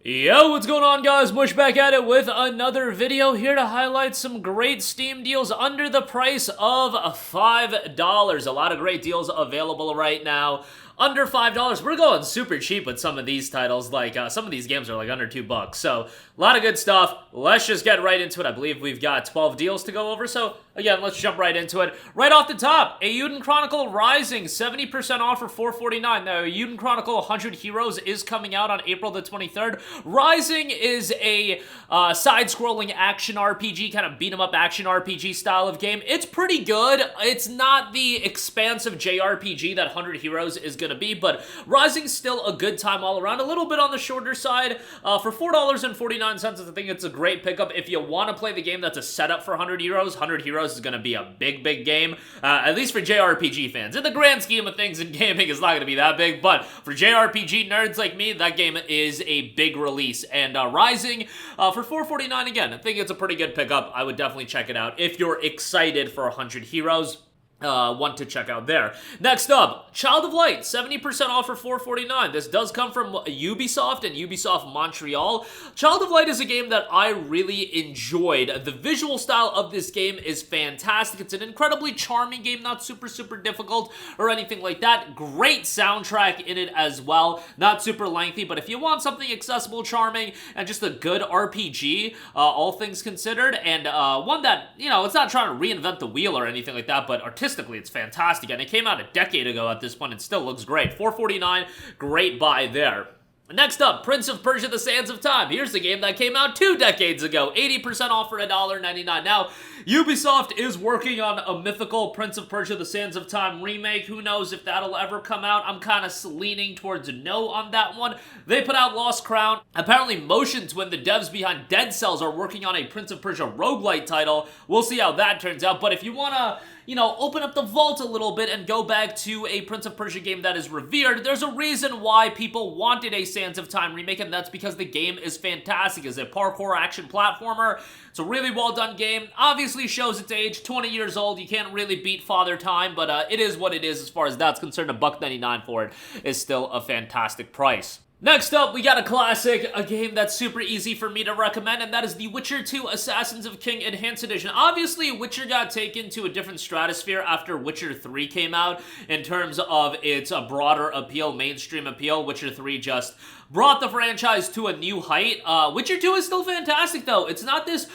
Yo, what's going on, guys? Mush back at it with another video here to highlight some great Steam deals under the price of $5. A lot of great deals available right now. Under $5. We're going super cheap with some of these titles. Like, some of these games are like under $2. So, a lot of good stuff. Let's just get right into it. I believe we've got 12 deals to go over. So, again, let's jump right into it. Right off the top, Eiyuden Chronicle Rising, 70% off for $4.49. Now, Eiyuden Chronicle 100 Heroes is coming out on April the 23rd. Rising is a side-scrolling action RPG, kind of beat-em-up action RPG style of game. It's pretty good. It's not the expansive JRPG that 100 Heroes is going to be, but Rising's still a good time all around. A little bit on the shorter side. For $4.49, I think it's a great pickup. If you want to play the game that's a setup for 100 Heroes, 100 Heroes is going to be a big, big game, at least for JRPG fans. In the grand scheme of things in gaming, it's not going to be that big, but for JRPG nerds like me, that game is a big release. And Rising, for $4.49 again, I think it's a pretty good pickup. I would definitely check it out if you're excited for 100 Heroes. One to check out there. Next up, Child of Light, 70% off for $4.49. This does come from Ubisoft and Ubisoft Montreal. Child of Light is a game that I really enjoyed. The visual style of this game is fantastic. It's an incredibly charming game, not super difficult or anything like that. Great soundtrack in it as well. Not super lengthy, but if you want something accessible, charming, and just a good RPG, all things considered, and one that, you know, it's not trying to reinvent the wheel or anything like that, but artistically it's fantastic, and it came out a decade ago at this point. It still looks great. $4.49, great buy there. Next up, Prince of Persia: The Sands of Time. Here's the game that came out 2 decades ago. 80% off for $1.99. Now, Ubisoft is working on a mythical Prince of Persia: The Sands of Time remake. Who knows if that'll ever come out? I'm kind of leaning towards no on that one. They put out Lost Crown. Apparently, Motion Twin, the devs behind Dead Cells, are working on a Prince of Persia roguelite title. We'll see how that turns out. But if you want to, you know, open up the vault a little bit and go back to a Prince of Persia game that is revered, there's a reason why people wanted a Sands of Time remake, and that's because the game is fantastic. It's a parkour action platformer. It's a really well done game. Obviously shows its age, 20 years old. You can't really beat Father Time, but it is what it is as far as that's concerned. $1.99 for it is still a fantastic price. Next up, we got a classic, a game that's super easy for me to recommend, and that is The Witcher 2 Assassins of King Enhanced Edition. Obviously, Witcher got taken to a different stratosphere after Witcher 3 came out in terms of its broader appeal, mainstream appeal. Witcher 3 just brought the franchise to a new height. Witcher 2 is still fantastic, though. It's not this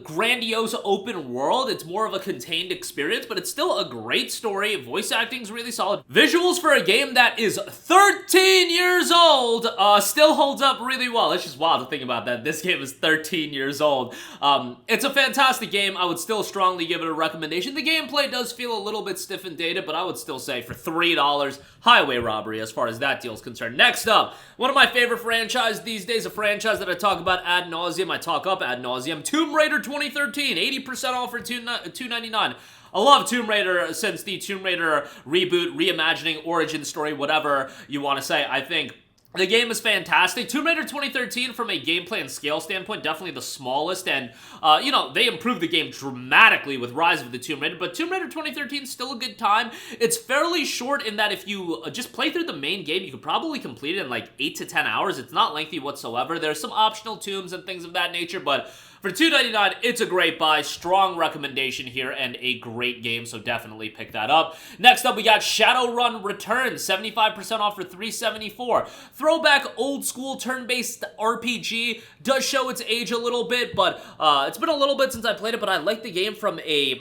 grandiose open world. It's more of a contained experience, but it's still a great story. Voice acting's really solid. Visuals for a game that is 13 years old still holds up really well. It's just wild to think about that. This game is 13 years old. It's a fantastic game. I would still strongly give it a recommendation. The gameplay does feel a little bit stiff and dated, but I would still say for $3, highway robbery as far as that deal is concerned. Next up, one of my favorite franchises these days, a franchise that I talk about ad nauseum, I talk up ad nauseum, Tomb Raider 2013, 80% off for $2.99. I love Tomb Raider since the Tomb Raider reboot, reimagining, origin story, whatever you want to say. I think the game is fantastic. Tomb Raider 2013, from a gameplay and scale standpoint, definitely the smallest, and, you know, they improved the game dramatically with Rise of the Tomb Raider, but Tomb Raider 2013 is still a good time. It's fairly short in that if you just play through the main game, you could probably complete it in like 8 to 10 hours. It's not lengthy whatsoever. There's some optional tombs and things of that nature, but for $2.99, it's a great buy. Strong recommendation here and a great game, so definitely pick that up. Next up, we got Shadowrun Returns, 75% off for $3.74. Throwback old school turn-based RPG. Does show its age a little bit, but it's been a little bit since I played it, but I like the game from a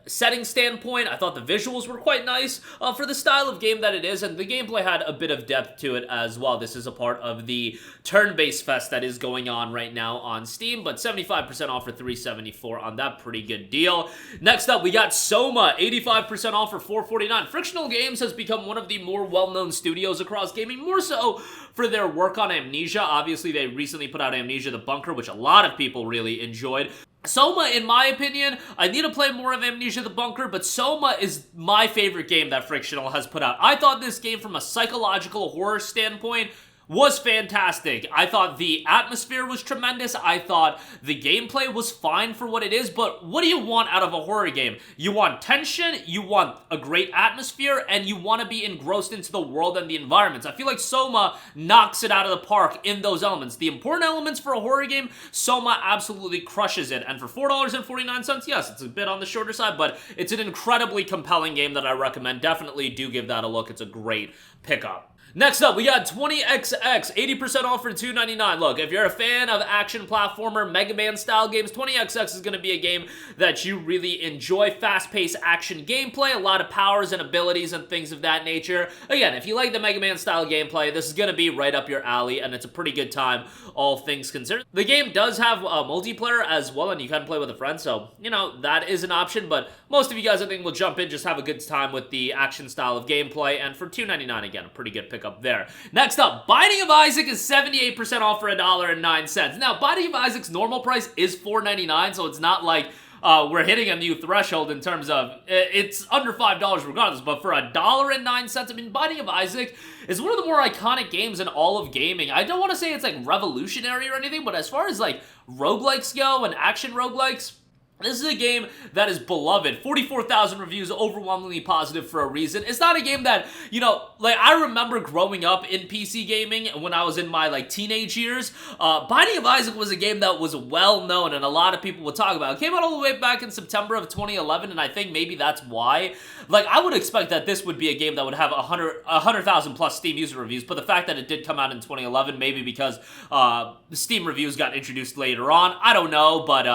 setting standpoint. I thought the visuals were quite nice for the style of game that it is, and the gameplay had a bit of depth to it as well. This is a part of the turn-based fest that is going on right now on Steam, but 75% off for $3.74 on that pretty good deal. Next up, we got SOMA, 85% off for $4.49. Frictional Games has become one of the more well-known studios across gaming, more so for their work on Amnesia. Obviously, they recently put out Amnesia: The Bunker, which a lot of people really enjoyed. SOMA, in my opinion, I need to play more of Amnesia: The Bunker, but SOMA is my favorite game that Frictional has put out. I thought this game, from a psychological horror standpoint, was fantastic. I thought the atmosphere was tremendous. I thought the gameplay was fine for what it is, but what do you want out of a horror game? You want tension, you want a great atmosphere, and you want to be engrossed into the world and the environments. I feel like SOMA knocks it out of the park in those elements. The important elements for a horror game, SOMA absolutely crushes it, and for $4.49, yes, it's a bit on the shorter side, but it's an incredibly compelling game that I recommend. Definitely do give that a look. It's a great pickup. Next up, we got 20XX, 80% off for $2.99. Look, if you're a fan of action platformer, Mega Man style games, 20XX is going to be a game that you really enjoy. Fast-paced action gameplay, a lot of powers and abilities and things of that nature. Again, if you like the Mega Man style gameplay, this is going to be right up your alley, and it's a pretty good time, all things considered. The game does have multiplayer as well, and you can play with a friend, so, you know, that is an option, but most of you guys, I think, will jump in, just have a good time with the action style of gameplay, and for $2.99, again, a pretty good pick up there. Next up, Binding of Isaac is 78% off for $1.09. Now, Binding of Isaac's normal price is $4.99, so it's not like we're hitting a new threshold in terms of it's under $5 regardless, but for $1.09, I mean, Binding of Isaac is one of the more iconic games in all of gaming. I don't want to say it's like revolutionary or anything, but as far as like roguelikes go and action roguelikes, this is a game that is beloved. 44,000 reviews, overwhelmingly positive for a reason. It's not a game that, you know, like, I remember growing up in PC gaming when I was in my, like, teenage years. Binding of Isaac was a game that was well known and a lot of people would talk about. It came out all the way back in September of 2011, and I think maybe that's why. Like, I would expect that this would be a game that would have 100,000 plus Steam user reviews, but the fact that it did come out in 2011, maybe because the Steam reviews got introduced later on, I don't know, but,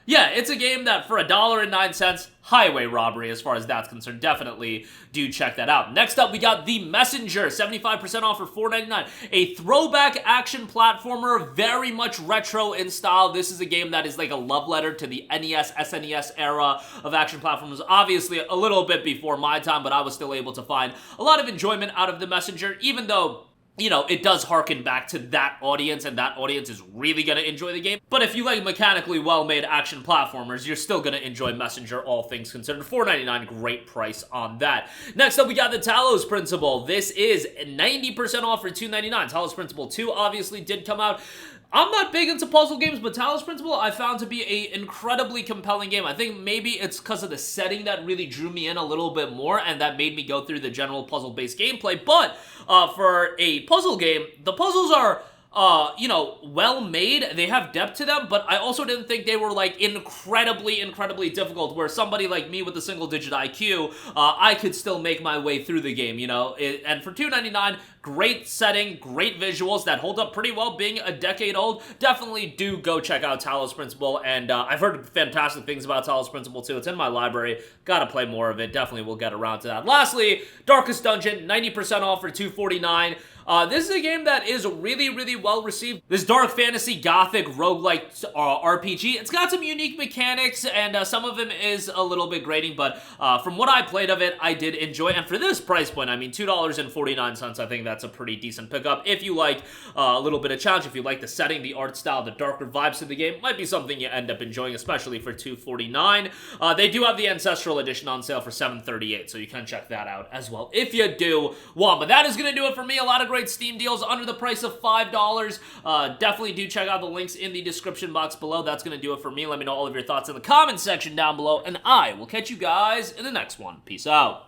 yeah, it's a game that for $1.09, highway robbery as far as that's concerned. Definitely do check that out. Next up, we got The Messenger, 75% off for $4.99. A throwback action platformer, very much retro in style. This is a game that is like a love letter to the NES, SNES era of action platformers. Obviously, a little bit before my time, but I was still able to find a lot of enjoyment out of The Messenger, even though, you know, it does harken back to that audience, and that audience is really going to enjoy the game. But if you like mechanically well-made action platformers, you're still going to enjoy Messenger, all things considered. $4.99, great price on that. Next up, we got the Talos Principle. This is 90% off for $2.99. Talos Principle 2 obviously did come out. I'm not big into puzzle games, but Talos Principle I found to be an incredibly compelling game. I think maybe it's because of the setting that really drew me in a little bit more, and that made me go through the general puzzle-based gameplay. But for a puzzle game, the puzzles are you know, well made. They have depth to them, but I also didn't think they were like incredibly difficult, where somebody like me with a single-digit IQ, I could still make my way through the game, you know. And for $2.99, great setting, great visuals that hold up pretty well being a decade old. Definitely do go check out Talos Principle, and I've heard fantastic things about Talos Principle too. It's in my library. Gotta play more of it. Definitely will get around to that. Lastly, Darkest Dungeon, 90% off for $2.49. This is a game that is really well received. This dark fantasy gothic roguelike RPG. It's got some unique mechanics, and some of them is a little bit grating, but from what I played of it, I did enjoy. And for this price point, I mean, $2.49, I think that's a pretty decent pickup. If you like a little bit of challenge, if you like the setting, the art style, the darker vibes to the game, might be something you end up enjoying, especially for $2.49. They do have the Ancestral Edition on sale for $7.38, so you can check that out as well if you do want. But that is going to do it for me. A lot of great Steam deals under the price of $5. Definitely do check out the links in the description box below. That's going to do it for me. Let me know all of your thoughts in the comment section down below, and I will catch you guys in the next one. Peace out.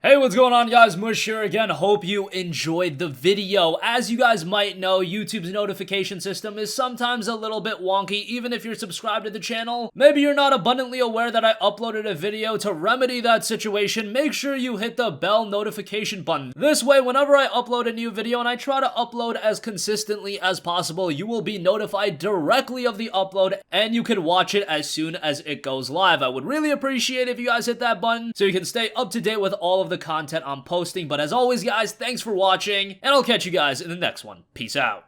Hey, what's going on, guys? Mush here again. Hope you enjoyed the video. As you guys might know, YouTube's notification system is sometimes a little bit wonky, even if you're subscribed to the channel. Maybe you're not abundantly aware that I uploaded a video. To remedy that situation, make sure you hit the bell notification button. This way, whenever I upload a new video, and I try to upload as consistently as possible, you will be notified directly of the upload, and you can watch it as soon as it goes live. I would really appreciate if you guys hit that button so you can stay up to date with all of the content I'm posting. But as always, guys, thanks for watching, and I'll catch you guys in the next one. Peace out.